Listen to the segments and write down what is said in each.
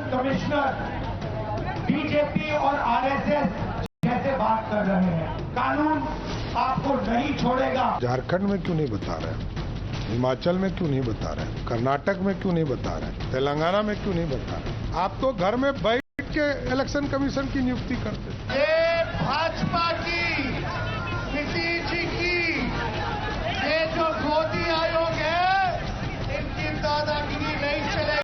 Election commissioner BJP और RSS जैसे बात कर रहे हैं। कानून आपको नहीं छोड़ेगा। झारखंड में क्यों नहीं बता रहे, हिमाचल में क्यों नहीं बता रहे, कर्नाटक में क्यों नहीं बता रहे, तेलंगाना में क्यों नहीं बता रहे? आप तो घर में बैठ के इलेक्शन कमीशन की नियुक्ति करते। ये भाजपा की, नीतीश जी की, ये जो मोदी आयोग है, इनकी दादागिरी नहीं चलेगी।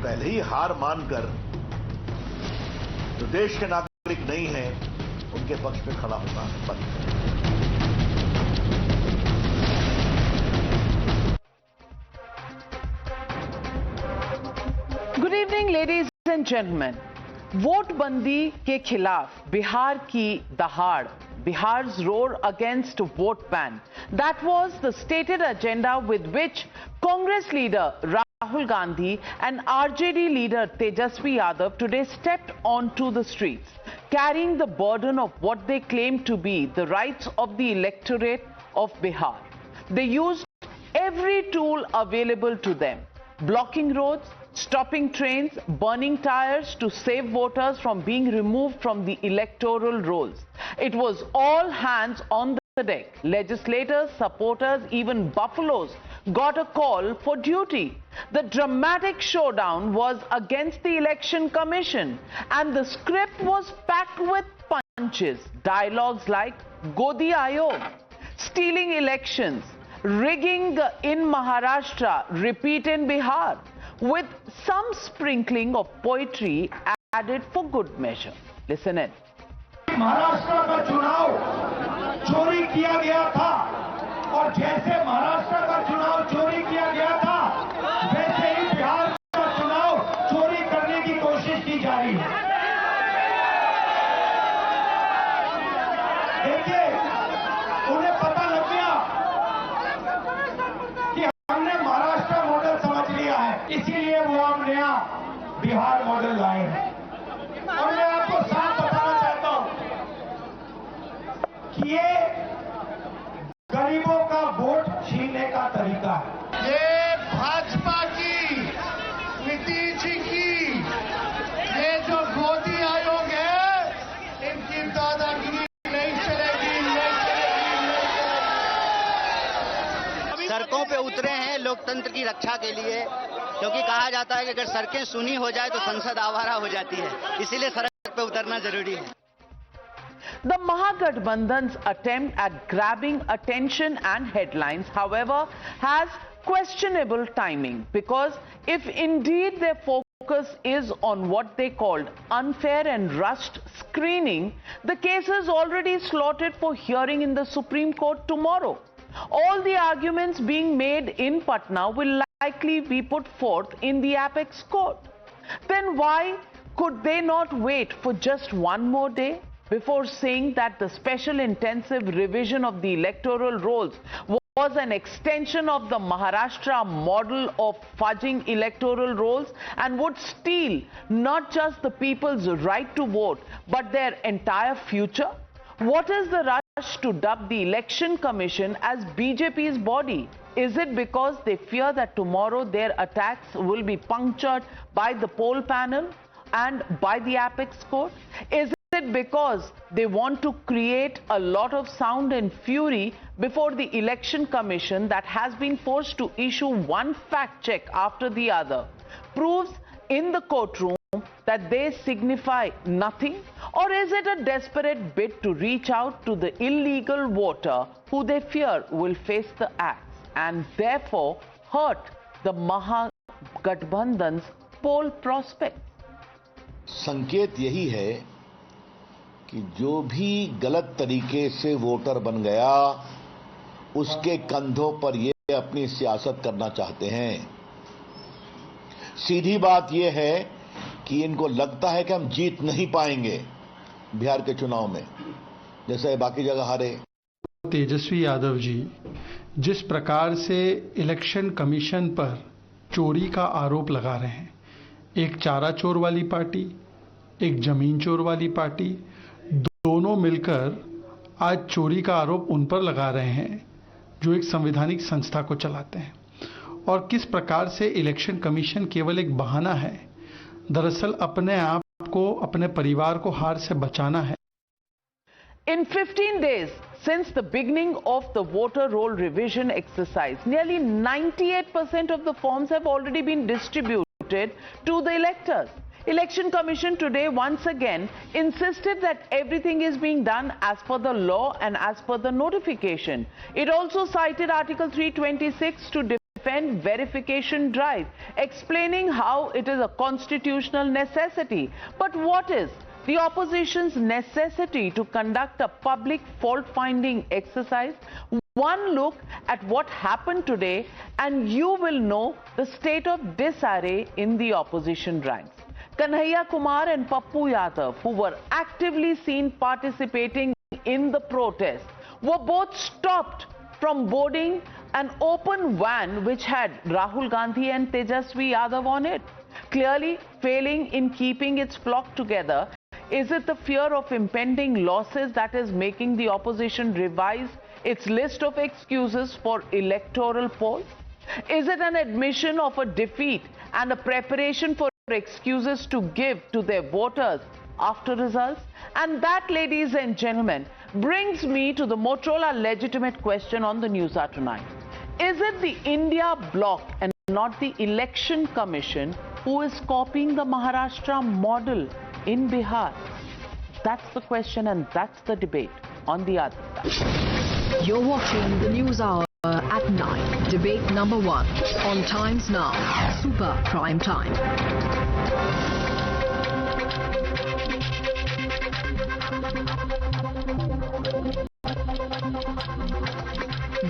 पहले ही हार मानकर जो देश के नागरिक नहीं हैं, उनके पक्ष में खड़ा होना बंद करें। Good evening ladies and gentleman. वोटबंदी के खिलाफ बिहार की दहाड़, Bihar's roar against vote ban. That was the stated agenda with which Congress leader Rahul Gandhi and RJD leader Tejasvi Yadav today stepped onto the streets, carrying the burden of what they claim to be the rights of the electorate of Bihar. They used every tool available to them, blocking roads, stopping trains, burning tires to save voters from being removed from the electoral rolls. It was all hands on the deck. Legislators, supporters, even buffaloes got a call for duty. The dramatic showdown was against the Election Commission, and the script was packed with punches. Dialogues like Godi Ayog, stealing elections, rigging in Maharashtra, repeat in Bihar, with some sprinkling of poetry added for good measure. Listen in. Maharashtra का चुनाव चोरी किया गया था, और जैसे महाराष्ट्र का चुनाव चोरी किया गया था, वैसे ही बिहार का चुनाव चोरी करने की कोशिश की जा रही है। देखिए, उन्हें पता लग गया कि हमने महाराष्ट्र मॉडल समझ लिया है, इसीलिए वो हम नया बिहार मॉडल लाए हैं। और मैं आपको साफ बताना चाहता हूं कि ये गरीबों का वोट छीनने का तरीका है। ये भाजपा की, नीतीश जी की, ये जो मोदी आयोग है, इनकी दादागिरी नहीं चलेगी, नहीं चलेगी, नहीं चलेगी। सड़कों पे उतरे हैं लोकतंत्र की रक्षा के लिए, क्योंकि कहा जाता है कि अगर सड़कें सुनी हो जाए तो संसद आवारा हो जाती है, इसीलिए सड़क पे उतरना जरूरी है। The Mahagathbandhan's attempt at grabbing attention and headlines, however, has questionable timing, because if indeed their focus is on what they called unfair and rushed screening, the case is already slotted for hearing in the Supreme Court tomorrow. All the arguments being made in Patna will likely be put forth in the apex court. Then why could they not wait for just one more day before saying that the special intensive revision of the electoral rolls was an extension of the Maharashtra model of fudging electoral rolls and would steal not just the people's right to vote but their entire future? What is the rush to dub the Election Commission as BJP's body? Is it because they fear that tomorrow their attacks will be punctured by the poll panel and by the apex court? Is it because they want to create a lot of sound and fury before the Election Commission that has been forced to issue one fact check after the other proves in the courtroom that they signify nothing? Or is it a desperate bid to reach out to the illegal voter who they fear will face the axe and therefore hurt the Mahagathbandhan's poll prospects? संकेत यही है कि जो भी गलत तरीके से voter बन गया, उसके कंधों पर ये अपनी सियासत करना चाहते हैं। सीधी बात यह है कि इनको लगता है कि हम जीत नहीं पाएंगे बिहार के चुनाव में, जैसे बाकी जगह हारे। तेजस्वी यादव जी जिस प्रकार से इलेक्शन कमीशन पर चोरी का आरोप लगा रहे हैं, एक चारा चोर वाली पार्टी, एक जमीन चोर वाली पार्टी, दोनों मिलकर आज चोरी का आरोप उन पर लगा रहे हैं जो एक संवैधानिक संस्था को चलाते हैं, और किस प्रकार से इलेक्शन कमीशन केवल एक बहाना है, दरअसल अपने आप को, अपने परिवार को हार से बचाना है। In 15 days since the beginning of the voter roll revision exercise, nearly 98% of the forms have already been distributed to the electors. Election Commission today once again insisted that everything is being done as per the law and as per the notification. It also cited Article 326 to defend verification drive, explaining how it is a constitutional necessity. But what is the opposition's necessity to conduct a public fault-finding exercise? One look at what happened today and you will know the state of disarray in the opposition ranks. Kanhaiya Kumar and Pappu Yadav, who were actively seen participating in the protest, were both stopped from boarding an open van which had Rahul Gandhi and Tejasvi Yadav on it, clearly failing in keeping its flock together. Is it the fear of impending losses that is making the opposition revise its list of excuses for electoral polls? Is it an admission of a defeat and a preparation for excuses to give to their voters after results? And that, ladies and gentlemen, brings me to the Motorola legitimate question on the News Hour tonight. Is it the India bloc and not the Election Commission who is copying the Maharashtra model in Bihar? That's the question and that's the debate on the other side. You're watching the News Hour at 9. Debate number 1 on Times Now, Super Prime Time.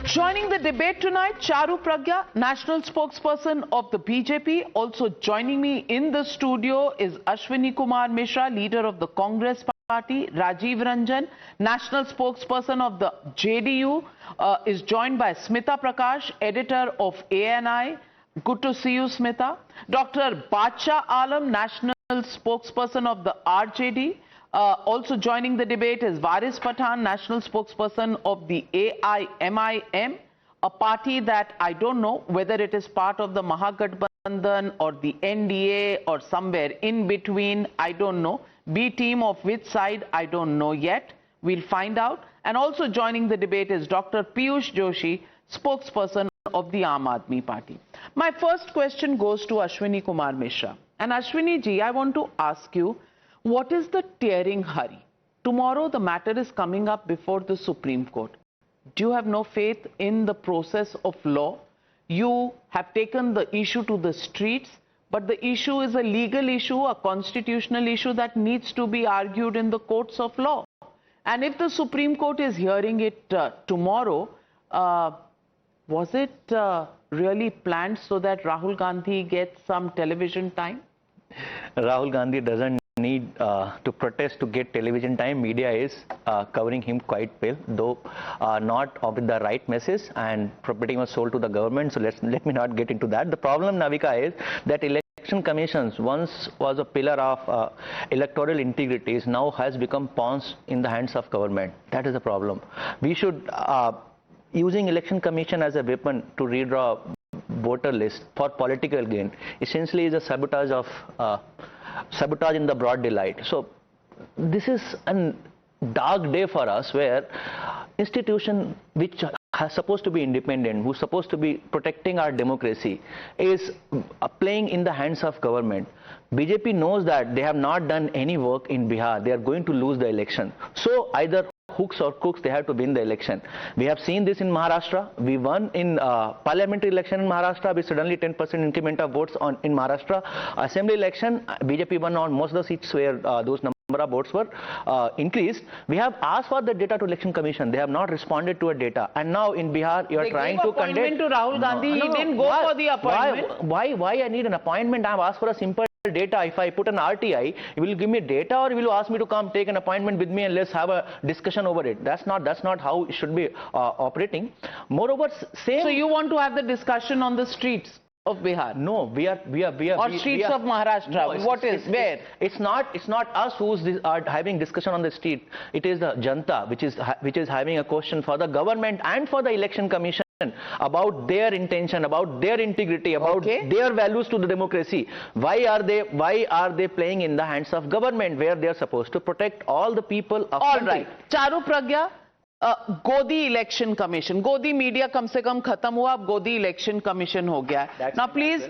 Joining the debate tonight, Charu Pragya, national spokesperson of the BJP. Also joining me in the studio is Ashwini Kumar Mishra, leader of the Congress Party. Rajiv Ranjan, national spokesperson of the JDU, is joined by Smita Prakash, editor of ANI. Good to see you, Smita. Dr. Bacha Alam, national spokesperson of the RJD. Also joining the debate is Waris Pathan, national spokesperson of the AIMIM, a party that I don't know whether it is part of the Mahagathbandhan or the NDA or somewhere in between. I don't know. B team of which side, I don't know yet. We'll find out. And also joining the debate is Dr. Piyush Joshi, spokesperson of the Aam Aadmi Party. My first question goes to Ashwini Kumar Mishra. And Ashwini ji, I want to ask you, what is the tearing hurry? Tomorrow the matter is coming up before the Supreme Court. Do you have no faith in the process of law? You have taken the issue to the streets, but the issue is a legal issue, a constitutional issue that needs to be argued in the courts of law. And if the Supreme Court is hearing it tomorrow, was it really planned so that Rahul Gandhi gets some television time? Rahul Gandhi doesn't need to protest to get television time. Media is covering him quite well, though not with the right message, and property was sold to the government. So let me not get into that. The problem, Navika, is that election commissions once was a pillar of electoral integrity, now has become pawns in the hands of government. That is the problem. We should using election commission as a weapon to redraw voter list for political gain essentially is a sabotage of sabotage in the broad daylight. So this is a dark day for us, where institution which are supposed to be independent, who's supposed to be protecting our democracy, is playing in the hands of government. BJP knows that they have not done any work in Bihar. They are going to lose the election. So either hooks or crooks, they have to win the election. We have seen this in Maharashtra. We won in parliamentary election in Maharashtra with suddenly 10% increment of votes in Maharashtra. Assembly election, BJP won on most of the seats where those number of votes were increased. We have asked for the data to election commission. They have not responded to a data. And now in Bihar, you are trying to conduct. Appointment to Rahul Gandhi. He didn't go for the appointment. Why I need an appointment? I have asked for a simple data. If I put an RTI, will you give me data, or will you ask me to come take an appointment with me and let's have a discussion over it? That's not how it should be operating. Moreover, same. So you want to have the discussion on the streets? of Bihar? No, we are. Or streets of Maharashtra? No, What is? Where? It's not us who's are having discussion on the street. It is the Janta which is having a question for the government and for the election commission about their intention, about their integrity, about their values to the democracy. Why are they playing in the hands of government where they are supposed to protect all the people of All country? right. Charu Pragya, Godi Election Commission. Godi media kam se kam khatam hua, ab Godi Election Commission ho gaya. Now please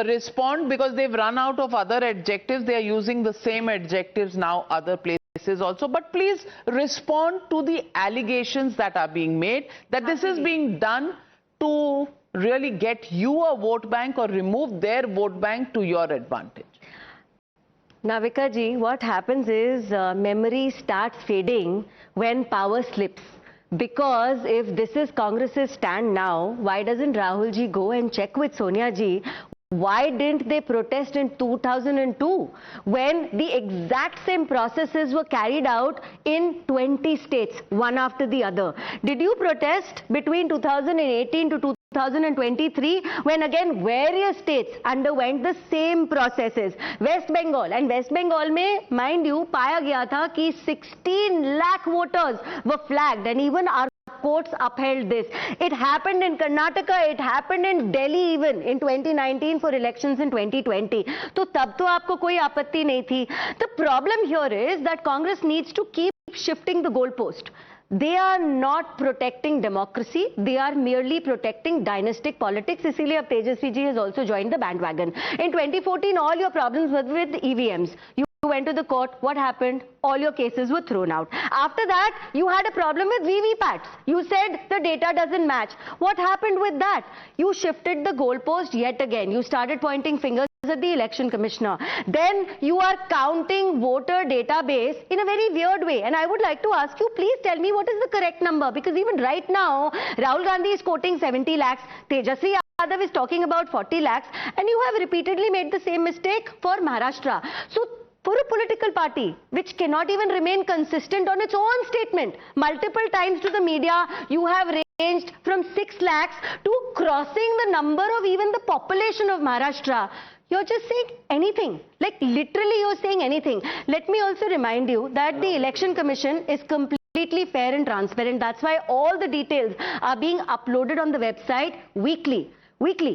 respond, because they've run out of other adjectives. They are using the same adjectives now other places also. But please respond to the allegations that are being made, that this is being done to really get you a vote bank or remove their vote bank to your advantage. Navika ji, what happens is memory starts fading when power slips. Because if this is Congress's stand now, why doesn't Rahul ji go and check with Sonia ji? Why didn't they protest in 2002 when the exact same processes were carried out in 20 states, one after the other? Did you protest between 2018 to 2023 when again various states underwent the same processes? West Bengal, and West Bengal mein, mind you, paya gaya tha ki 16 lakh voters were flagged, and even our courts upheld this. It happened in Karnataka, it happened in Delhi even in 2019 for elections in 2020. So tab to aapko koi aapatti nahi thi. The problem here is that Congress needs to keep shifting the goalpost. They are not protecting democracy. They are merely protecting dynastic politics. Isliye ab Tejasvi ji has also joined the bandwagon. In 2014, all your problems were with EVMs. You went to the court. What happened? All your cases were thrown out. After that, you had a problem with VVPATs. You said the data doesn't match. What happened with that? You shifted the goalpost yet again. You started pointing fingers at the election commissioner. Then you are counting voter database in a very weird way. And I would like to ask you, please tell me what is the correct number, because even right now, Rahul Gandhi is quoting 70 lakhs, Tejasvi Yadav is talking about 40 lakhs, and you have repeatedly made the same mistake for Maharashtra. So for a political party which cannot even remain consistent on its own statement, multiple times to the media, you have ranged from 6 lakhs to crossing the number of even the population of Maharashtra. You're just saying anything, like literally you're saying anything. Let me also remind you that the Election Commission is completely fair and transparent. That's why all the details are being uploaded on the website weekly.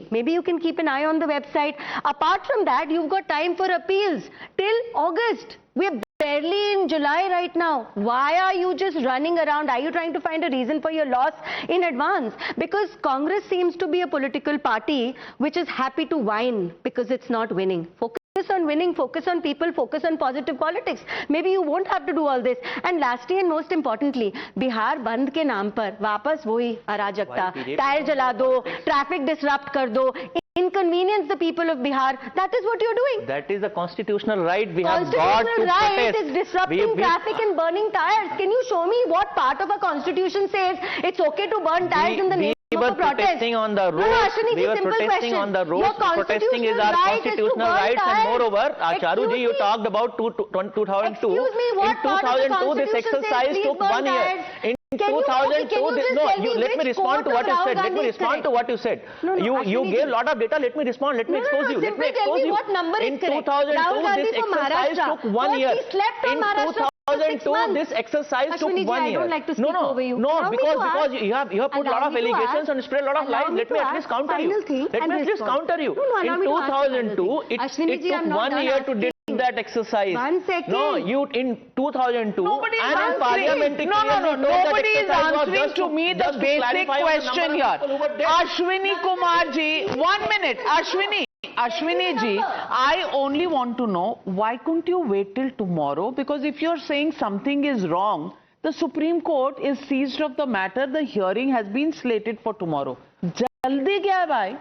Maybe you can keep an eye on the website. Apart from that, you've got time for appeals till August. We're barely in July right now. Why are you just running around? Are you trying to find a reason for your loss in advance? Because Congress seems to be a political party which is happy to whine because it's not winning. Focus on winning, focus on people, focus on positive politics. Maybe you won't have to do all this. And lastly and most importantly, Bihar band ke naam par वापस वही अराजकता, tyre जला दो, traffic disrupt कर दो, inconvenience the people of Bihar. That is what you're doing. That is a constitutional right. We have got to right protest. is disrupting traffic and burning tires. Can you show me what part of a constitution says it's okay to burn tires in the name we of were a protest? protesting on the roads. Ashwini ji, We were simple protesting question. on the roads. Your Protesting is our right is to constitutional burn rights, and tires. moreover, Charu ji, you Excuse me. talked about 2002. Excuse me, what in part of the 2002, this constitution exercise says took please 1 burn year. tires? In Can you 2002, just tell me let me which respond to quote what you of said. Rahul Let me Gandhi is respond to correct? what you said. No, you Ashwini gave ji. a lot of data. Let me respond. Let me expose you. Let me Simply tell expose me you. what number In is correct. 2002, Rahul Gandhi this for exercise Maharashtra. took 1 First year. he slept on In Maharashtra for 6 2002, months. this exercise took Ashwini ji, 1 I year. don't like to speak over you. Allow me to because ask. you have put a lot of allegations and spread a lot of lies. Let me at least counter you. Let me at least counter you. In 2002, it took 1 year to do that exercise. 1 second. No, you in 2002 Nobody is and in answering. parliamentary No. clearly told that Nobody is exercise was answering just to me the just to basic clarify on the question number of here. people who were dead. Ashwini Kumar ji, 1 minute. Ashwini ji, I only want to know, why couldn't you wait till tomorrow? Because if you're saying something is wrong, the Supreme Court is seized of the matter. The hearing has been slated for tomorrow. Jaldi kya hai bhai?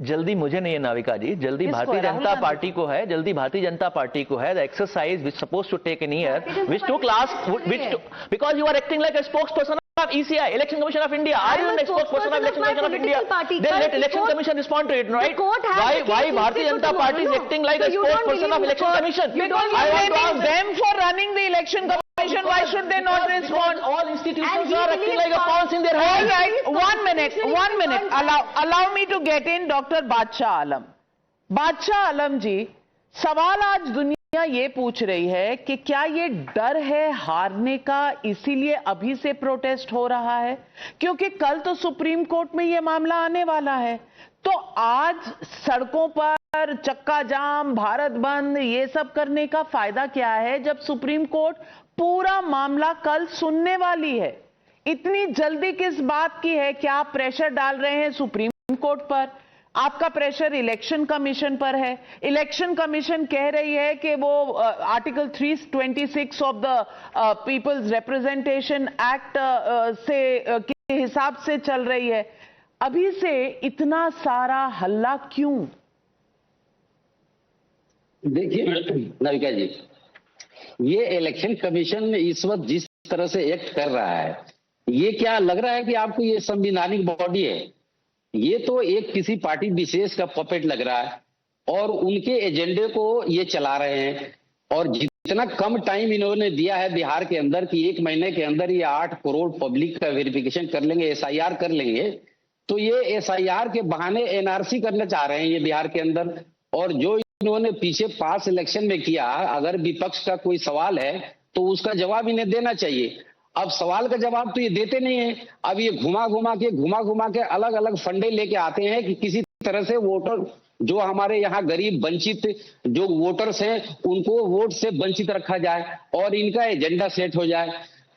जल्दी मुझे नहीं है नाविका जी, जल्दी Bharatiya Janata party को है, जल्दी Bharatiya Janata party को है. The exercise which supposed to take an year, which took because you are acting like a spokesperson of ECI, Election Commission of India. Are you a spokesperson of Election Commission of India? Then let Election Commission respond to it, right? Why Bharatiya Janata Party is acting like a spokesperson of Election Commission? Because you are blaming them for running the Election Commission. Why should they not respond? All institutions are acting like a pawns in their hands. All right, 1 minute. minute. Allow me to get in, Dr. बादशाह आलम. बादशाह आलम जी, सवाल आज दुनिया ये पूछ रही है कि क्या ये डर है हारने का, इसीलिए अभी से प्रोटेस्ट हो रहा है? क्योंकि कल तो सुप्रीम कोर्ट में ये मामला आने वाला है. तो आज सड़कों पर चक्का जाम, भारत बंद, ये सब करने का फायदा क्या है जब सुप्रीम कोर्ट पूरा मामला कल सुनने वाली है? इतनी जल्दी किस बात की है? क्या आप प्रेशर डाल रहे हैं सुप्रीम कोर्ट पर? आपका प्रेशर इलेक्शन कमीशन पर है. इलेक्शन कमीशन कह रही है कि वो article 326 of the peoples representation act से के हिसाब से चल रही है. अभी से इतना सारा हल्ला क्यों? देखिए नविका जी, ये इलेक्शन कमीशन इस वक्त जिस तरह से एक्ट कर रहा है, ये क्या लग रहा है कि आपको ये संवैधानिक बॉडी है? ये तो एक किसी पार्टी विशेष का पपेट लग रहा है और उनके एजेंडे को ये चला रहे हैं. और जितना कम टाइम इन्होंने दिया है बिहार के अंदर कि 1 महीने के अंदर ये 8 करोड़ पब्लिक का वेरिफिकेशन कर लेंगे, SIR कर लेंगे, तो ये SIR के बहाने NRC करना चाह रहे हैं ये बिहार के अंदर. और जो इन्होंने पीछे पास इलेक्शन में किया, अगर विपक्ष का कोई सवाल है तो उसका जवाब इन्हें देना चाहिए. अब सवाल का जवाब तो ये देते नहीं है. अब ये घुमा घुमा के अलग अलग फंडे लेके आते हैं कि किसी तरह से वोटर, जो हमारे यहाँ गरीब वंचित जो वोटर्स हैं, उनको वोट से वंचित रखा जाए और इनका एजेंडा सेट हो जाए.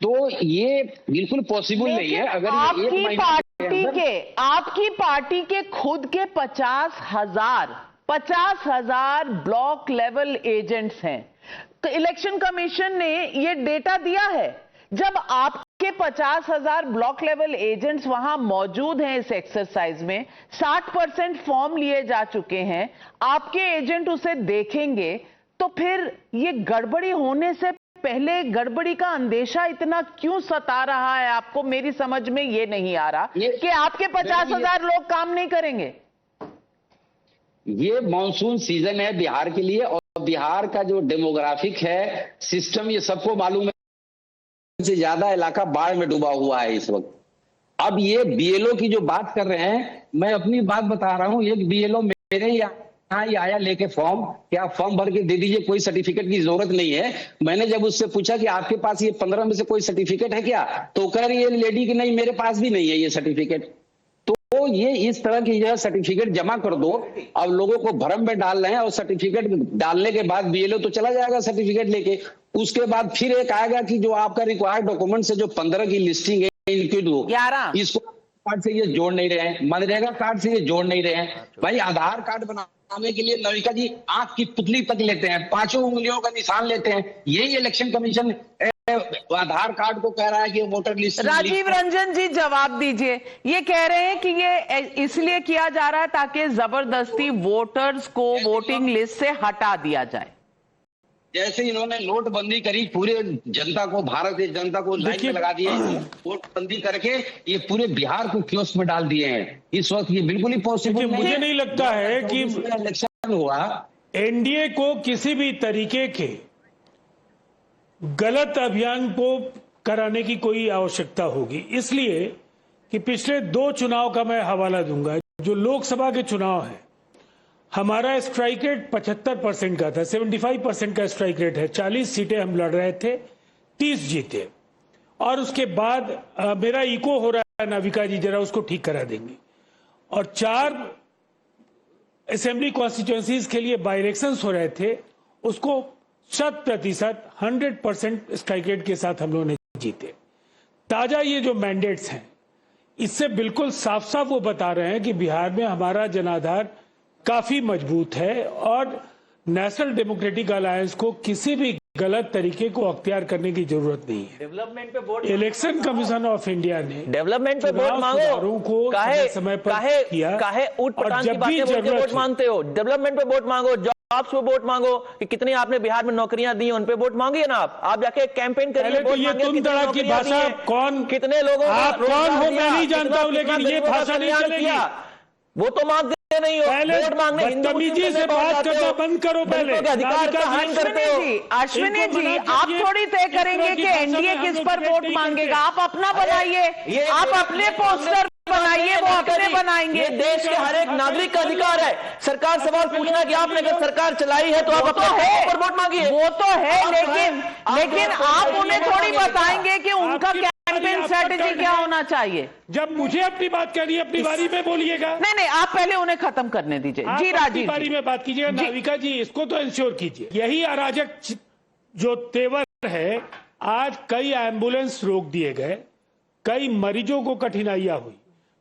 तो ये बिल्कुल पॉसिबल नहीं है. अगर आपकी पार्टी के खुद के 50,000 ब्लॉक लेवल एजेंट्स हैं. तो इलेक्शन कमीशन ने ये डेटा दिया है. जब आपके 50,000 ब्लॉक लेवल एजेंट्स वहां मौजूद हैं इस एक्सरसाइज में, 60% फॉर्म लिए जा चुके हैं, आपके एजेंट उसे देखेंगे, तो फिर ये गड़बड़ी होने से पहले गड़बड़ी का अंदेशा इतना क्यों सता रहा है आपको? मेरी समझ में ये नहीं आ रहा कि आपके 50,000 लोग काम नहीं करेंगे. ये मॉनसून सीजन है बिहार के लिए और बिहार का जो डेमोग्राफिक है सिस्टम, ये सबको मालूम है, से ज्यादा इलाका बाढ़ में डूबा हुआ है इस वक्त. अब ये BLO की जो बात कर रहे हैं, मैं अपनी बात बता रहा हूं. एक BLO मेरे यहाँ ही आया लेके फॉर्म, क्या फॉर्म भर के दे दीजिए, कोई सर्टिफिकेट की जरूरत नहीं है. मैंने जब उससे पूछा कि आपके पास ये 15 में से कोई सर्टिफिकेट है क्या, तो कह रही है लेडी कि नहीं, मेरे पास भी नहीं है ये सर्टिफिकेट. तो ये इस तरह की यह सर्टिफिकेट जमा कर दो. अब लोगों को भ्रम में डाल रहे हैं और सर्टिफिकेट डालने के बाद BLO तो चला जाएगा सर्टिफिकेट लेके. उसके बाद फिर एक आएगा कि जो आपका रिक्वायर्ड डॉक्यूमेंट से जो 15 की लिस्टिंग है इनकी, इसको कार्ड से ये जोड़ नहीं रहे हैं, मनरेगा कार्ड से ये जोड़ नहीं रहे हैं. भाई आधार कार्ड बनाने के लिए नविका जी आंख की पुतली तक लेते हैं, 5 उंगलियों का निशान लेते हैं. यही इलेक्शन कमीशन आधार कार्ड को कह रहा है कि वोटर लिस्ट. राजीव रंजन जी जवाब दीजिए. ये कह रहे हैं कि ये इसलिए किया जा रहा है ताकि जबरदस्ती वोटर्स को वोटिंग लिस्ट से हटा दिया जाए. जैसे इन्होंने नोटबंदी करी, पूरे जनता को, भारतीय जनता को लाइन में लगा दिए. नोटबंदी करके ये पूरे बिहार को कियोस्क में डाल दिए हैं. इस वक्त ये बिल्कुल ही पॉसिबल नहीं है. मुझे नहीं लगता है कि इलेक्शन हुआ, एनडीए को किसी भी तरीके के गलत अभियान को कराने की कोई आवश्यकता होगी. इसलिए कि पिछले 2 चुनाव का मैं हवाला दूंगा. जो लोकसभा के चुनाव है, हमारा स्ट्राइक रेट 75% का था, 75% का स्ट्राइक रेट है. 40 सीटें हम लड़ रहे थे, 30 जीते. और उसके बाद मेरा इको हो रहा है नाविका जी, जरा उसको ठीक करा देंगे. और 4 असेंबली कॉन्स्टिट्यूएंसीज के लिए बाई इलेक्शंस हो रहे थे, उसको 100% स्ट्राइक रेट के साथ हम लोगों ने जीते. ताजा ये जो मैंडेट्स हैं, इससे बिल्कुल साफ साफ वो बता रहे हैं कि बिहार में हमारा जनाधार काफी मजबूत है और नेशनल डेमोक्रेटिक अलायंस को किसी भी गलत तरीके को अख्तियार करने की जरूरत नहीं है. डेवलपमेंट पे वोट, इलेक्शन कमिश्न ऑफ इंडिया ने डेवलपमेंट पे वोट मांगो को समय पर किया. काहे उठ पटांग की बातें बोल के वोट मांगते हो? डेवलपमेंट पे वोट मांगो, जॉब्स पे वोट मांगो, कि कितनी आपने बिहार में नौकरियां दी, उन पे वोट मांगिए ना. आप जाके कैंपेन करिए, तो ये तुम तरह की भाषा कौन, कितने लोगों आप कौन हो मैं नहीं जानता हूं, लेकिन ये भाषा नहीं चलेगी. वो तो मांगते नहीं हो, वोट मांगने बदतमीजी से बात करना बंद करो. पहले अधिकार का हनन करते हो. अश्विनी जी, आप थोड़ी तय करेंगे कि एनडीए किस पर वोट मांगेगा. आप अपना बनाइए, आप अपने पोस्टर बनाइए, वो अपने बनाएंगे। ये देश के हर एक नागरिक का अधिकार है सरकार सवाल पूछना कि आपने अगर सरकार चलाई है तो आप अपने पर वोट मांगिए। वो तो है, लेकिन आप उन्हें थोड़ी बताएंगे कि उनका कैंपेन स्ट्रेटेजी क्या होना चाहिए। जब मुझे अपनी बात करनी है अपनी बारी में बोलिएगा। नहीं, आप पहले उन्हें खत्म करने दीजिए। जी राजीव, बारी में बात कीजिएगा। नाविका जी, इसको तो इंश्योर कीजिए। यही अराजक जो तेवर है, आज कई एम्बुलेंस रोक दिए गए, कई मरीजों को कठिनाइयां हुई,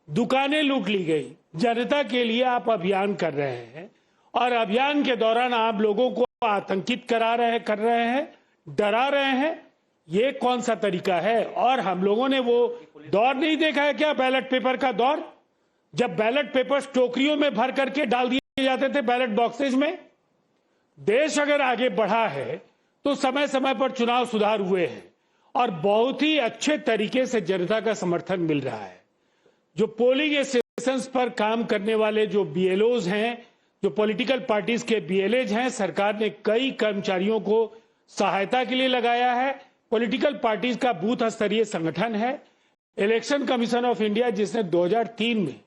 दुकानें लूट ली गई। जनता के लिए आप अभियान कर रहे हैं और अभियान के दौरान आप लोगों को आतंकित कर रहे हैं, डरा रहे हैं। ये कौन सा तरीका है? और हम लोगों ने वो दौर नहीं देखा है क्या, बैलेट पेपर का दौर, जब बैलेट पेपर्स टोकरियों में भर करके डाल दिए जाते थे बैलेट बॉक्सेज में। देश अगर आगे बढ़ा है तो समय समय पर चुनाव सुधार हुए हैं और बहुत ही अच्छे तरीके से जनता का समर्थन मिल रहा है। जो पोलिंग स्टेशंस पर काम करने वाले जो बीएलओज हैं, जो पॉलिटिकल पार्टीज के बीएलएज हैं, सरकार ने कई कर्मचारियों को सहायता के लिए लगाया है। पॉलिटिकल पार्टीज का बूथ स्तरीय संगठन है। इलेक्शन कमीशन ऑफ इंडिया, जिसने 2003 में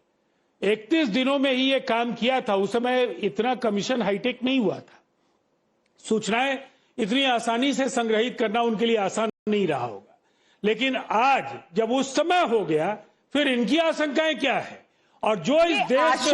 31 दिनों में ही ये काम किया था, उस समय इतना कमीशन हाईटेक नहीं हुआ था। सूचनाएं इतनी आसानी से संग्रहित करना उनके लिए आसान नहीं रहा होगा। लेकिन आज जब उस समय हो गया, फिर इनकी आशंकाएं क्या है? और जो इस देश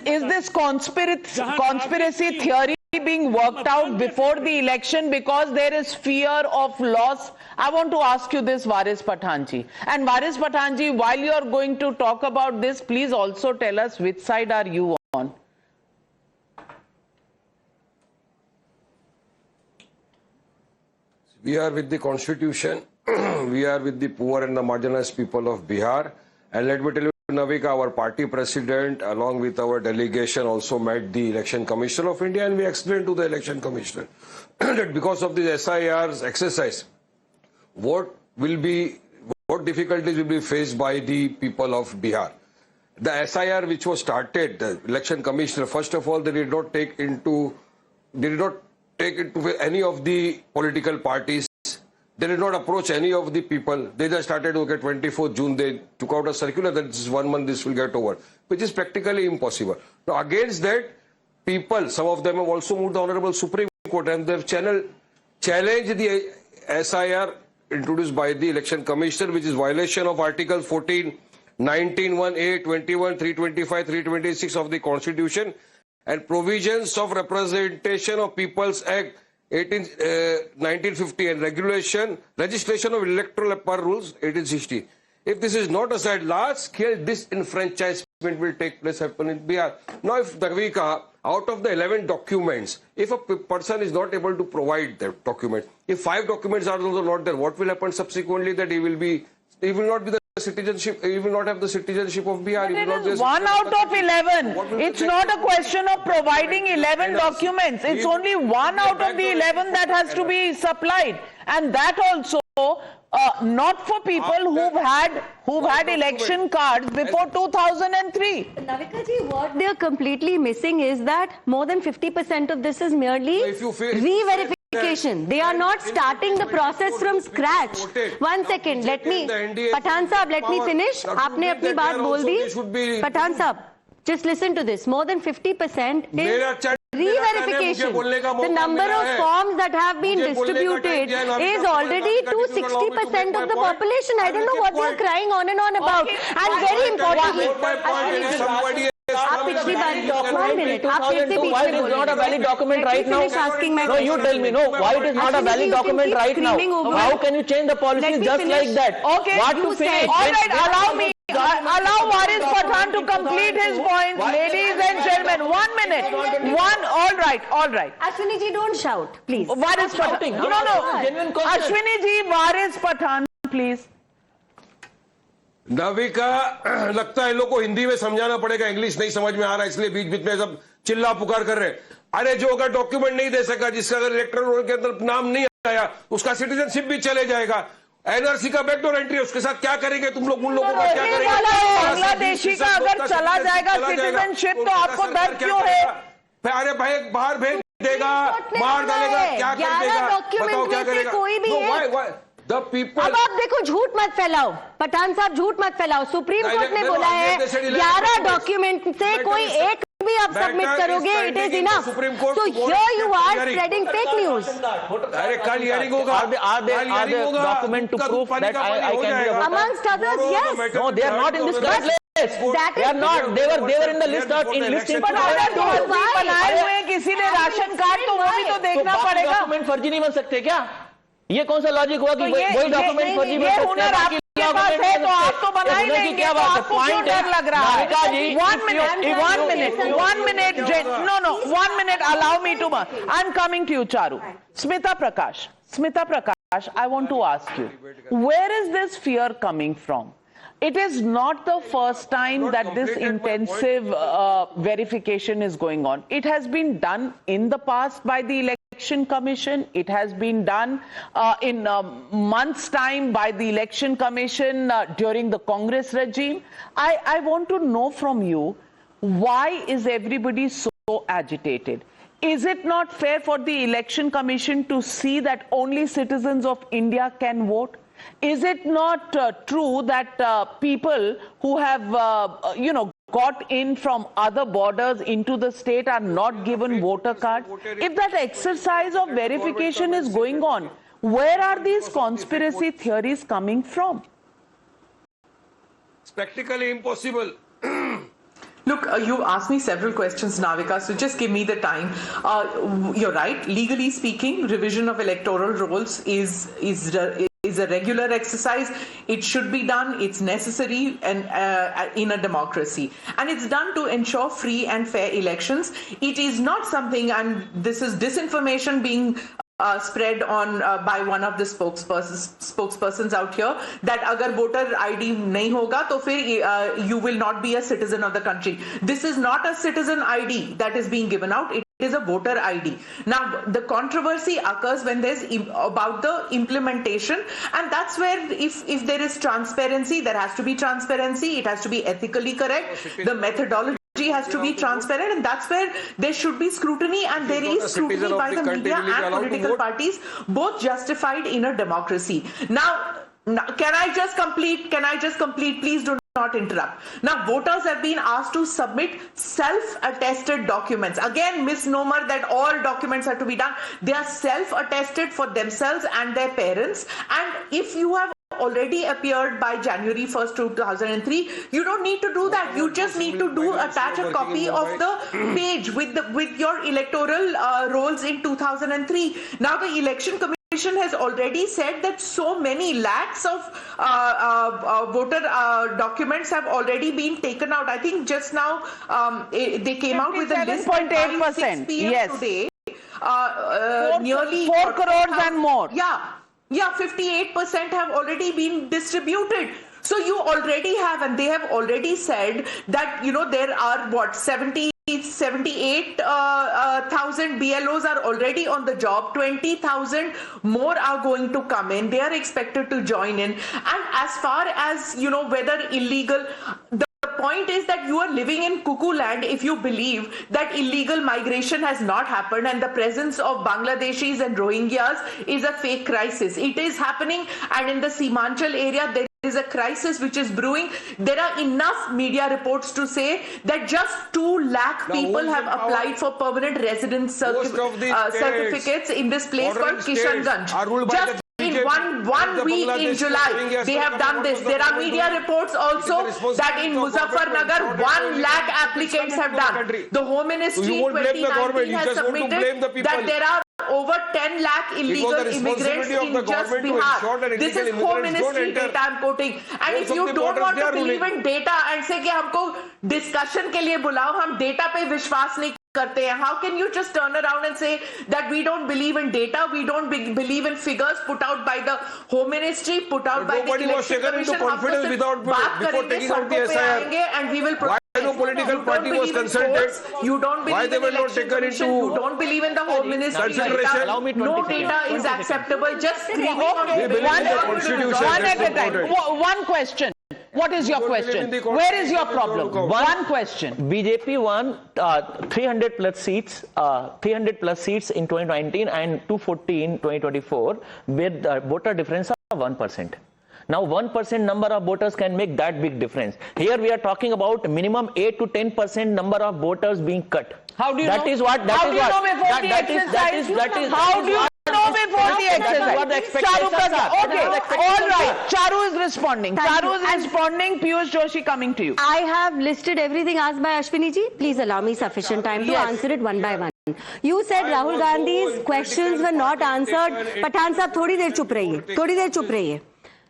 is this conspiracy theory being worked out before the election because there is fear of loss? I want to ask you this, Waris Pathan ji. And Waris Pathan ji, while you are going to talk about this, please also tell us which side are you on? We are with the Constitution. We are with the poor and the marginalized people of Bihar. And let me tell you, Navika, our party president, along with our delegation, also met the Election Commissioner of India, and we explained to the Election Commissioner that because of the SIR's exercise, what difficulties will be faced by the people of Bihar. The SIR which was started, the Election Commissioner, first of all, they did not take into any of the political parties. They did not approach any of the people. They just started, okay, 24th June, they took out a circular that this is 1 month, this will get over, which is practically impossible. Now, against that, people, some of them have also moved the Honorable Supreme Court and they've challenged the SIR introduced by the Election Commissioner, which is violation of Article 14, 19, 1A, 21, 325, 326 of the Constitution and provisions of Representation of People's Act 1950 and registration of electoral rules 1860. If this is not aside, large-scale disenfranchisement will take place happen in Bihar. Now, if Navika, out of the 11 documents, if a person is not able to provide that document, if 5 documents are also not there, what will happen subsequently? That he will not be the citizenship, he will not have the citizenship of Bihar. But it is 1 out of 11. It's not a question of providing 11 documents. It's only 1 out of the 11 that has to be supplied. And that also not for people who've had election cards before 2003. Navika ji, what they are completely missing is that more than 50% of this is merely re-verification. They are not starting the process from scratch. 1 second, Pathan Sahab, let me finish. Aapne apni baat bol di. Pathan Sahab, just listen to this. More than 50% is re-verification. The number of forms that have been distributed is already to 60% of the population. I don't know what they are crying on and on about. And very importantly, आप पिछली बार 1 minute, why it is not a valid document right now? No, you tell me. No, why it is not a valid document right now? How can you change the policies just like that? Okay, what to finish? All right, allow Waris Pathan to complete his points. Ladies and gentlemen, 1 minute. All right. Ashwini ji, don't shout, please. Waris Pathan. No. Ashwini ji, Waris Pathan, please. Navika, लगता है लोग को हिंदी में समझाना पड़ेगा, English नहीं समझ में आ रहा, इसलिए बीच बीच में सब चिल्ला पुकार कर रहे हैं। अरे जो अगर डॉक्यूमेंट नहीं दे सका, जिसका अगर इलेक्टोरल रोल के अंदर नाम नहीं आया, उसका सिटीजनशिप भी चले जाएगा। एनआरसी का बैकडोर एंट्री है, उसके साथ क्या करेंगे तुम लोग? उन लोगों का क्या करेंगे? बांग्लादेशी का अगर चला जाएगा सिटीजनशिप, तो आपको डर क्यों है? अरे भाई बाहर भेज देगा, मार डालेगा, क्या कर देगा? बताओ क्या करेगा? The people. अब आप देखो, झूठ मत फैलाओ, पठान साहब झूठ मत फैलाओ। सुप्रीम कोर्ट ने बोला है 11 डॉक्यूमेंट से कोई एक भी आप सबमिट करोगे, इट इज इनफ। तो here you are spreading fake news. अरे कल हियरिंग होगा। Are there document to prove that I can be a voter? Amongst others, yes. No, they are not in this correct list. That They are not. They were in the list of in listing. पर अगर फर्जी बनाए हुए किसी ने ration card, तो वो भी तो देखना पड़ेगा। डॉक्यूमेंट फर्जी नहीं बन सकते क्या? ये कौन सा लॉजिक हुआ कि वही डॉक्यूमेंट फर्जी बन ये सकते हुनर आपके पास है तो आप तो बना ही लेंगे। क्या बात है? पॉइंट डर लग रहा है। One minute, allow me to. I'm coming to you, Charu. Smita Prakash, I want to ask you, where is this fear coming from? It is not the first time that this intensive verification is going on. It has been done in the past by the Election Commission. It has been done in months' time by the Election Commission during the Congress regime. I want to know from you, why is everybody so agitated? Is it not fair for the Election Commission to see that only citizens of India can vote? Is it not true that people who have, got in from other borders into the state are not given voter cards? If that exercise of verification is going on, where are these conspiracy theories coming from? It's practically impossible. Look, you've asked me several questions, Navika, so just give me the time. You're right. Legally speaking, revision of electoral rolls is a regular exercise. It should be done. It's necessary and in a democracy, and it's done to ensure free and fair elections. It is not something, and this is disinformation being spread on by one of the spokespersons out here, that agar voter ID nahi hoga to fir you will not be a citizen of the country. This is not a citizen ID that is being given out. It is a voter ID. Now, the controversy occurs when there's about the implementation, and that's where if there is transparency, there has to be transparency. It has to be ethically correct. The methodology has to be transparent, and that's where there should be scrutiny, and there is scrutiny by the media and political parties, both justified in a democracy. Now, can I just complete? Please do not interrupt. Now, voters have been asked to submit self-attested documents. Again, misnomer that all documents have to be done. They are self-attested for themselves and their parents, and if you have already appeared by January 1st, 2003, you don't need to do that. You just need to attach a copy of the page with your electoral rolls in 2003. Now, the Election Commission has already said that so many lakhs of voter documents have already been taken out. I think just now they came out with a list. 57.8%. Yes. Today, nearly 4 crores and more. Yeah, 58% have already been distributed. So you already have, and they have already said that, there are 78,000 BLOs are already on the job. 20,000 more are going to come in. They are expected to join in. And as far as, whether illegal, the point is that you are living in cuckoo land if you believe that illegal migration has not happened and the presence of Bangladeshis and Rohingyas is a fake crisis. It is happening, and in the Simanchal area there is a crisis which is brewing. There are enough media reports to say that just 2 lakh people have applied for permanent residence certificates in this place called Kishanganj. Just in one week in July, they have done this. There are media reports also that in Muzaffarnagar, 1 lakh applicants have done. The Home Ministry in 2019 has submitted that there are over 10 lakh illegal immigrants in just Bihar. This is Home Ministry data I'm quoting. And if you don't want to believe in data and say कि हमको discussion के लिए बुलाओ, हम data पे विश्वास नहीं करते हैं. How can you just turn around and say that we don't believe in data, we don't believe in figures put out by the Home Ministry, put out by the Election Commission? Confidence before taking out the SIR. And we will Why no political party was consulted? You don't believe Why they in were the not Election taken Commission. into You don't believe in the Home Ministry consideration? data. No data is acceptable. Just screaming on We believe in the Constitution. One at a time. One question. What is your question? Where is your problem? One question. BJP won 300 plus seats in 2019 and 240 in 2024 with voter difference of 1%. Now 1% number of voters can make that big difference. Here we are talking about minimum 8 to 10% number of voters being cut. How do you know? That is what. How do you know before the exercise? How do you know before the exercise? Charu Prasad. Okay, all right. Charu is responding. Charu is responding. Piyush Joshi coming to you. I have listed everything asked by Ashwini ji. Please allow me sufficient time to answer it one by one. You said Rahul Gandhi's questions were not answered. Pathan sahab, थोड़ी देर चुप रहिए. थोड़ी देर चुप रहिए.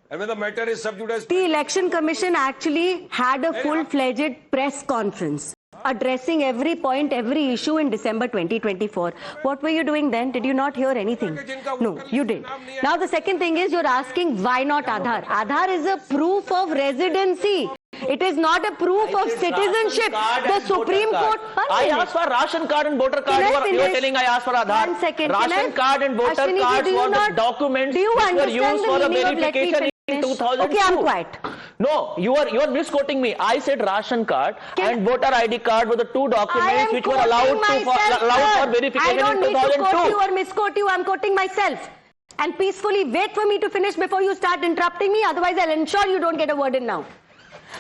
And when the matter is sub judice, The Election Commission actually had a full-fledged press conference addressing every point, every issue in December 2024. What were you doing then? Did you not hear anything? No, you didn't. Now the second thing is you're asking why not Aadhaar? Aadhaar is a proof of residency. It is not a proof of citizenship. The Supreme Court... I asked for ration card and voter card. You are telling I asked for Aadhaar. 1 second. Ration card and voter cards were the documents which were used for the verification in 2002. Okay, I'm quiet. No, you are misquoting me. I said ration card and voter ID card were the two documents which were allowed for verification in 2002. I don't need to quote you or misquote you. I'm quoting myself. And peacefully wait for me to finish before you start interrupting me. Otherwise, I'll ensure you don't get a word in now.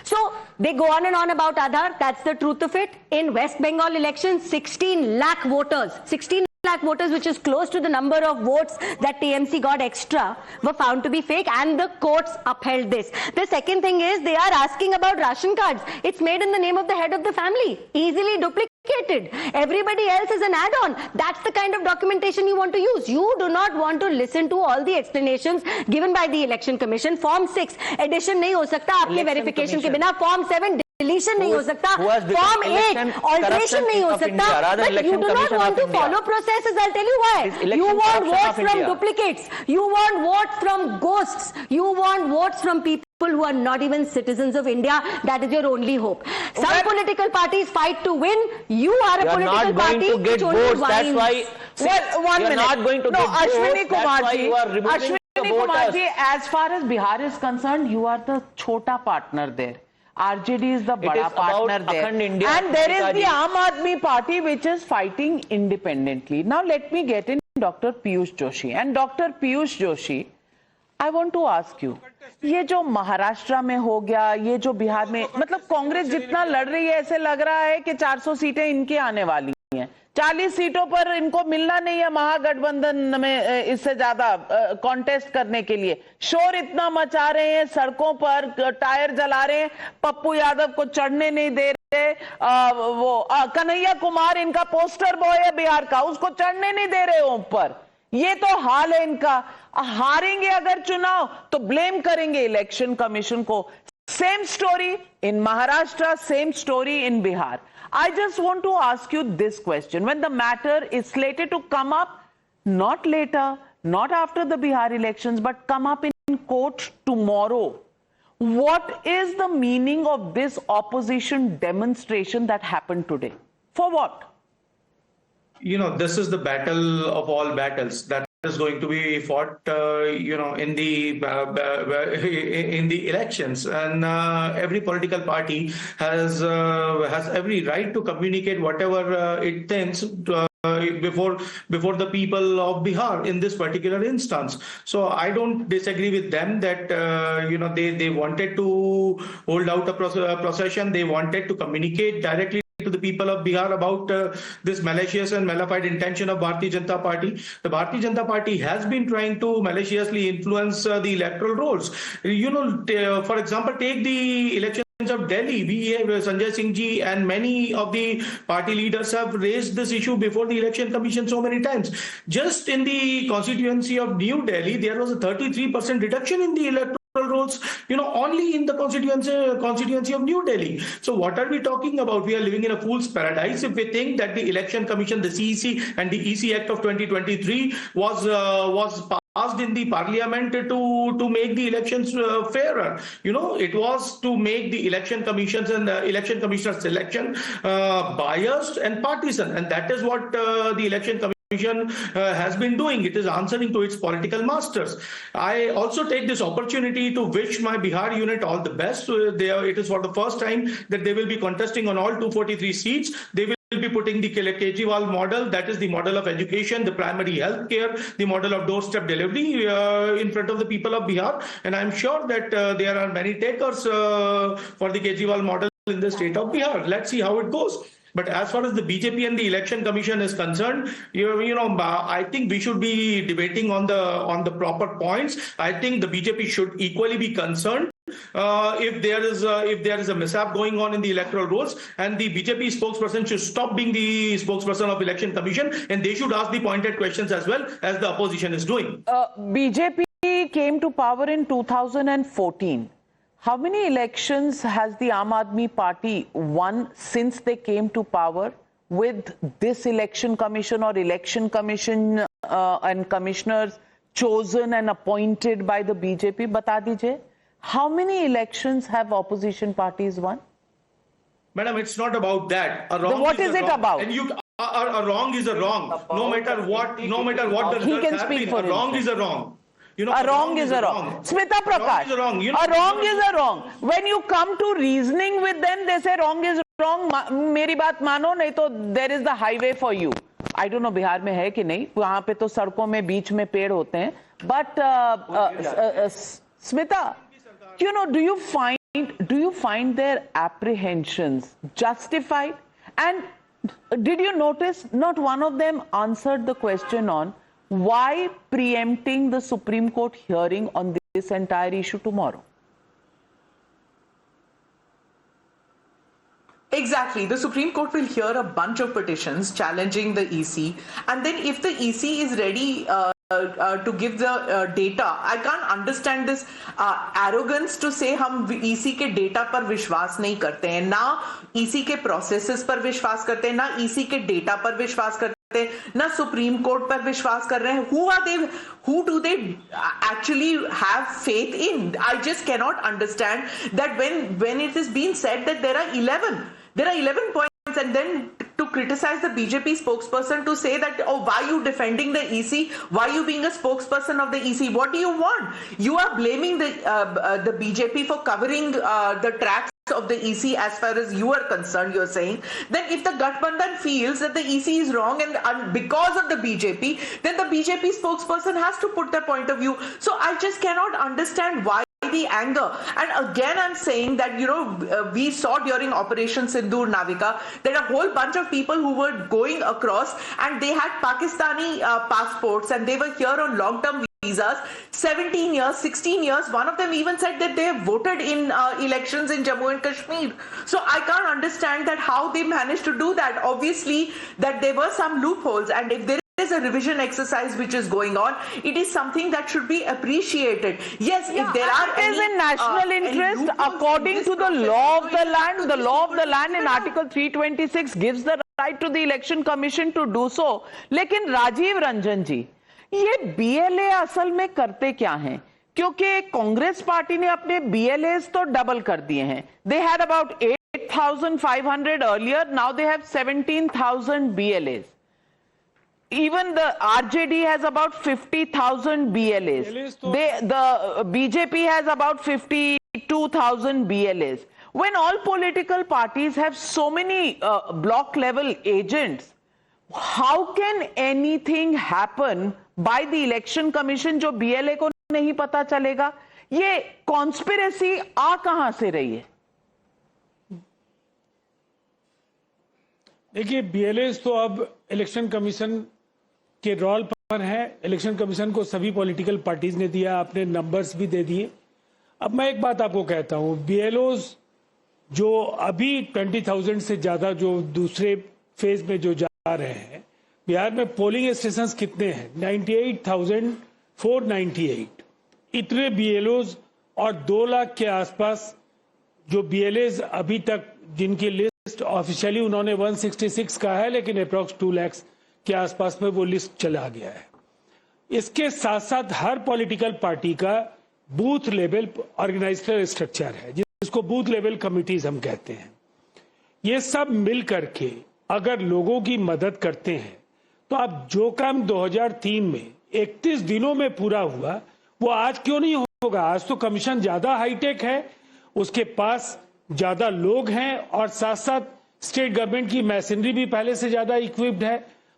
So, they go on and on about Aadhaar. That's the truth of it. In West Bengal elections, 16 lakh voters, 16 lakh voters, which is close to the number of votes that TMC got extra, were found to be fake, and the courts upheld this. The second thing is they are asking about ration cards. It's made in the name of the head of the family, easily duplicated. Everybody else is an add-on. That's the kind of documentation you want to use. You do not want to listen to all the explanations given by the Election Commission. Form 6 addition नहीं हो सकता आपके verification के बिना. Form 7 deletion नहीं हो सकता. Form 8 alteration नहीं हो सकता. But you do not want to follow processes. I'll tell you why. You want votes from duplicates. You want votes from ghosts. You want votes from people who are not even citizens of India. That is your only hope. Some political parties fight to win. You are a political party which only That's why. Well, 1 minute. Not going to no, get Ashwini votes. That's why you are removing Ashwini the Kumar voters. ji, as far as Bihar is concerned, you are the chota partner there. RJD is the bada partner there. India, and there is the Aam Aadmi Party which is fighting independently. Now let me get in Dr. Piyush Joshi. And Dr. Piyush Joshi, I want to ask you, ये जो महाराष्ट्र में हो गया, ये जो बिहार में, मतलब कांग्रेस जितना लड़ रही है ऐसे लग रहा है कि 400 सीटें इनकी आने वाली हैं. 40 सीटों पर इनको मिलना नहीं है महागठबंधन में इससे ज्यादा कॉन्टेस्ट करने के लिए. शोर इतना मचा रहे हैं, सड़कों पर टायर जला रहे हैं, पप्पू यादव को चढ़ने नहीं दे रहे, वो कन्हैया कुमार इनका पोस्टर बॉय है बिहार का, उसको चढ़ने नहीं दे रहे ऊपर. ये तो हाल है इनका. हारेंगे अगर चुनाव तो ब्लेम करेंगे इलेक्शन कमीशन को. Same story in Maharashtra, same story in Bihar. I just want to ask you this question. When the matter is slated to come up, not later, not after the Bihar elections, but come up in court tomorrow, what is the meaning of this opposition demonstration that happened today? For what? You know, this is the battle of all battles that is going to be fought, in the elections, and every political party has every right to communicate whatever it thinks before the people of Bihar in this particular instance. So I don't disagree with them that they wanted to hold out a procession. They wanted to communicate directly to the people of Bihar about this malicious and malified intention of Bharatiya Janata Party. The Bharatiya Janata Party has been trying to maliciously influence the electoral rolls. For example, take the elections of Delhi. We have Sanjay Singh ji and many of the party leaders have raised this issue before the Election Commission so many times. Just in the constituency of New Delhi, there was a 33% reduction in the electoral rolls, only in the constituency of New Delhi. So what are we talking about? We are living in a fool's paradise if we think that the Election Commission, the CEC and the EC Act of 2023 was passed in the parliament to make the elections fairer. It was to make the election commissions and the election commissioner selection biased and partisan, and that is what the election commission has been doing. It is answering to its political masters. I also take this opportunity to wish my Bihar unit all the best. It is for the first time that they will be contesting on all 243 seats. They will be putting the Kejriwal model, that is the model of education, the primary health care, the model of doorstep delivery in front of the people of Bihar. And I'm sure that there are many takers for the Kejriwal model in the state of Bihar. Let's see how it goes. But as far as the BJP and the Election Commission is concerned, I think we should be debating on the proper points. I think the BJP should equally be concerned if there is a mishap going on in the electoral rolls, and the BJP spokesperson should stop being the spokesperson of Election Commission, and they should ask the pointed questions as well as the opposition is doing. BJP came to power in 2014. How many elections has the Aam Aadmi Party won since they came to power with this election commission or election commission and commissioners chosen and appointed by the BJP? Bata dijiye. How many elections have opposition parties won? Madam, it's not about that. Then what is it about? And a wrong is a wrong. No matter what the results have been, a wrong is a wrong. A wrong is a wrong. Smita Prakash, a wrong is a wrong. When you come to reasoning with them, they say wrong is wrong. मेरी बात मानो नहीं तो there is the highway for you. I don't know Bihar में है कि नहीं. वहाँ पे तो सड़कों में बीच में पेड़ होते हैं. But Smita, do you find their apprehensions justified? And did you notice not one of them answered the question on why preempting the Supreme Court hearing on this entire issue tomorrow? Exactly. The Supreme Court will hear a bunch of petitions challenging the EC, and then if the EC is ready to give the data, I can't understand this arrogance to say हम EC के data पर विश्वास नहीं करते हैं, ना EC के processes पर विश्वास करते हैं, ना EC के data पर विश्वास करते हैं, ना Supreme Court पर विश्वास कर रहे हैं. Who do they actually have faith in? I just cannot understand that when it is being said that there are 11 points, and then to criticize the BJP spokesperson to say that, oh, why are you defending the EC? Why are you being a spokesperson of the EC? What do you want? You are blaming the BJP for covering the tracks of the EC as far as you are concerned, you're saying. Then if the Gathbandhan feels that the EC is wrong and because of the BJP, then the BJP spokesperson has to put their point of view. So I just cannot understand why the anger. And again, I'm saying that, we saw during Operation Sindoor Navika that a whole bunch of people who were going across and they had Pakistani passports and they were here on long-term visas, 17 years, 16 years. One of them even said that they have voted in elections in Jammu and Kashmir. So I can't understand that how they managed to do that. Obviously, that there were some loopholes, and if there is a revision exercise which is going on, it is something that should be appreciated. Yes, if there are any, in national interest, according to the law of the land in Article 326 gives the right to the Election Commission to do so. लेकिन राजीव रंजन जी, ये BLA असल में करते क्या हैं? क्योंकि Congress party ने अपने BLAs तो डबल कर दिए हैं. They had about 8,500 earlier, now they have 17,000 BLAs. Even the RJD has about 50,000 BLAs. The BJP has about 52,000 BLAs. When all political parties have so many block level agents, how can anything happen by the Election Commission जो BLA को नहीं पता चलेगा? ये conspiracy आ कहां से रही है? देखिए, BLAs तो अब इलेक्शन कमीशन के रोल पर है. इलेक्शन कमीशन को सभी पॉलिटिकल पार्टीज ने दिया, आपने नंबर्स भी दे दिए. अब मैं एक बात आपको कहता हूं, BLOs जो अभी 20,000 से ज्यादा जो दूसरे फेज में जो जा रहे हैं, बिहार में पोलिंग स्टेशंस कितने हैं? 98,498. इतने BLOs और 2 लाख के आसपास जो BLAs अभी तक जिनकी लिस्ट ऑफिशियली उन्होंने 166 का है, लेकिन अप्रॉक्स 2 लाख के आसपास में वो लिस्ट चला गया है. इसके साथ साथ हर पॉलिटिकल पार्टी का बूथ लेवल ऑर्गेनाइजेशनल स्ट्रक्चर है, जिसको बूथ लेवल कमिटीज हम कहते हैं. ये सब मिल करके अगर लोगों की मदद करते हैं तो अब जो काम 2003 में 31 दिनों में पूरा हुआ वो आज क्यों नहीं होगा? आज तो कमीशन ज्यादा हाईटेक है, उसके पास ज्यादा लोग हैं और साथ साथ स्टेट गवर्नमेंट की मैशनरी भी पहले से ज्यादा इक्विप्ड है,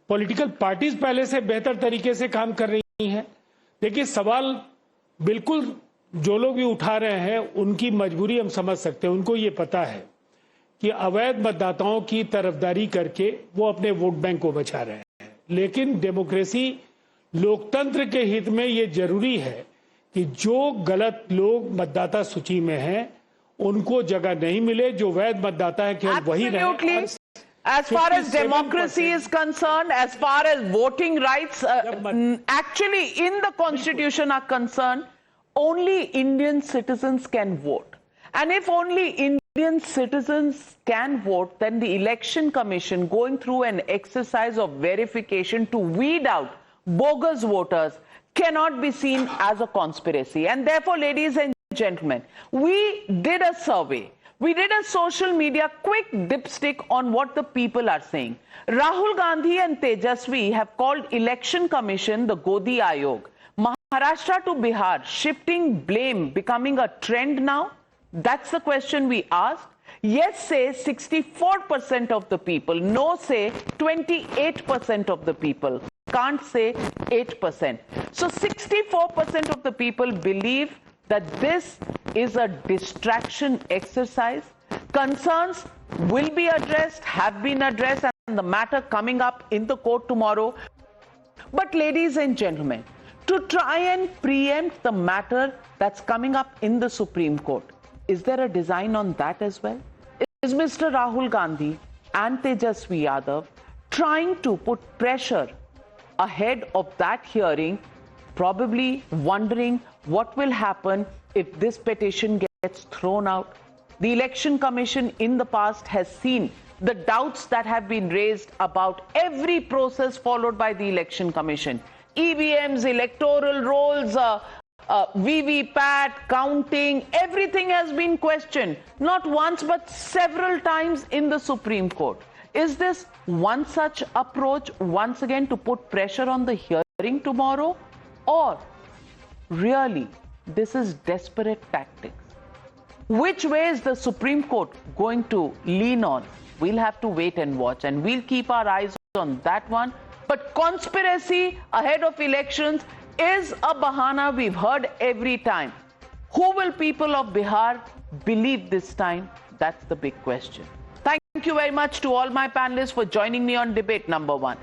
पॉलिटिकल पार्टीज पहले से बेहतर तरीके से काम कर रही हैं। देखिए, सवाल बिल्कुल जो लोग भी उठा रहे हैं उनकी मजबूरी हम समझ सकते हैं। उनको ये पता है कि अवैध मतदाताओं की तरफदारी करके वो अपने वोट बैंक को बचा रहे हैं, लेकिन डेमोक्रेसी लोकतंत्र के हित में ये जरूरी है कि जो गलत लोग मतदाता सूची में हैं उनको जगह नहीं मिले, जो वैध मतदाता है केवल वही रहे। As far as democracy is concerned, as far as voting rights actually in the constitution are concerned, only Indian citizens can vote. And if only Indian citizens can vote, then the Election Commission going through an exercise of verification to weed out bogus voters cannot be seen as a conspiracy. And therefore, ladies and gentlemen, we did a survey. We did a social media quick dipstick on what the people are saying. Rahul Gandhi and Tejasvi have called Election Commission the Godi Ayog. Maharashtra to Bihar, shifting blame becoming a trend now? That's the question we asked. Yes say 64% of the people, no say 28% of the people, can't say 8%. So 64% of the people believe that this is a distraction exercise. Concerns will be addressed, have been addressed, and the matter coming up in the court tomorrow. But ladies and gentlemen, to try and preempt the matter that's coming up in the Supreme Court, is there a design on that as well? Is Mr. Rahul Gandhi and Tejasvi Yadav trying to put pressure ahead of that hearing, probably wondering what will happen if this petition gets thrown out? The Election Commission in the past has seen the doubts that have been raised about every process followed by the Election Commission. EVMs, electoral rolls, VVPAT, counting, everything has been questioned, not once but several times in the Supreme Court. Is this one such approach once again to put pressure on the hearing tomorrow, or really this is desperate tactics? Which way is the Supreme Court going to lean on? We'll have to wait and watch, and we'll keep our eyes on that one. But conspiracy ahead of elections is a bahana we've heard every time. Who will people of Bihar believe this time? That's the big question. Thank you very much to all my panelists for joining me on debate number 1.